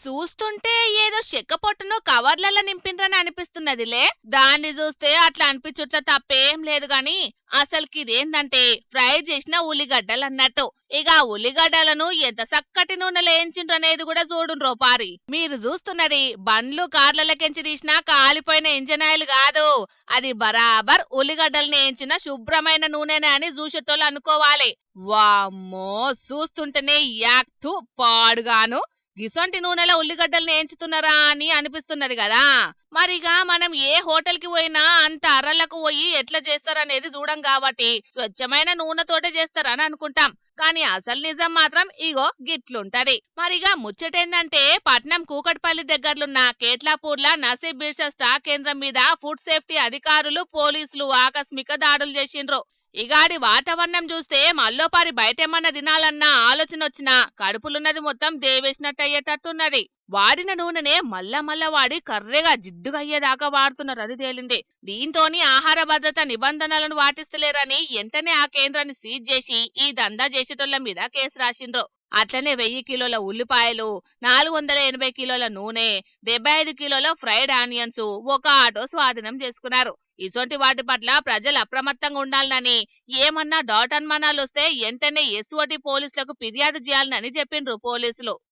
చూస్తుంటే ఏదో చెక్క పొట్టును కవర్లలో నింపిండ్రని అనిపిస్తున్నదిలే. దాన్ని చూస్తే అట్లా అనిపించుట్ల తప్పేం లేదు గాని అసలుకి ఇదేందంటే ఫ్రై చేసిన ఉల్లిగడ్డలు అన్నట్టు. ఇక ఆ ఉల్లిగడ్డలను ఎంత చక్కటి నూనెలో వేయించిండ్రనేది కూడా చూడుండ్రో పారి. మీరు చూస్తున్నది బండ్లు కార్లకెంచి తీసిన కాలిపోయిన ఇంజన్ ఆయిల్ కాదు. అది బరాబర్ ఉల్లిగడ్డల్ని వేయించిన శుభ్రమైన నూనెనే అని చూసేటోళ్ళు అనుకోవాలి. వామ్మో, చూస్తుంటేనే యాక్టు పాడుగాను గిసొంటి నూనెలో ఉల్లిగడ్డల్ని ఏంచుతున్నారా అని అనిపిస్తున్నది కదా. మరిగా మనం ఏ హోటల్ కి పోయినా అంత అరలకు పోయి ఎట్లా చేస్తారనేది చూడం కాబట్టి స్వచ్ఛమైన నూనెతోటే చేస్తారని అనుకుంటాం. కానీ అసలు నిజం మాత్రం ఇగో గిట్లుంటది. మరిగా ముచ్చటేందంటే పట్నం కూకట్పల్లి దగ్గర్లున్న కేట్లాపూర్ల నసీబ్ బిర్సా స్టాక్ కేంద్రం మీద ఫుడ్ సేఫ్టీ అధికారులు పోలీసులు ఆకస్మిక దాడులు చేసిండ్రు. ఇగాడి వాతావరణం చూస్తే మల్లోపారి బయటేమన్నా తినాలన్న ఆలోచన వచ్చినా కడుపులున్నది మొత్తం దేవేసినట్టయ్యేటట్టున్నది. వాడిన నూనెనే మళ్ళా వాడి కర్రెగా జిడ్డుగా అయ్యేదాకా వాడుతున్నారని తేలింది. దీంతోని ఆహార భద్రత నిబంధనలను పాటిస్తలేరని వెంటనే ఆ కేంద్రాన్ని సీజ్ చేసి ఈ దందా చేసేటోళ్ల మీద కేసు రాసిండ్రు. అట్లనే 1000 కిలోల ఉల్లిపాయలు, 480 కిలోల నూనె, 75 కిలోల ఫ్రైడ్ ఆనియన్స్, ఒక ఆటో స్వాధీనం చేసుకున్నారు. ఇసొంటి వాటి పట్ల ప్రజలు అప్రమత్తంగా ఉండాలని, ఏమన్నా డాట్ అనుమానాలు వస్తే వెంటనే ఎస్ఓటి పోలీసులకు ఫిర్యాదు చేయాలని చెప్పిండ్రు పోలీసులు.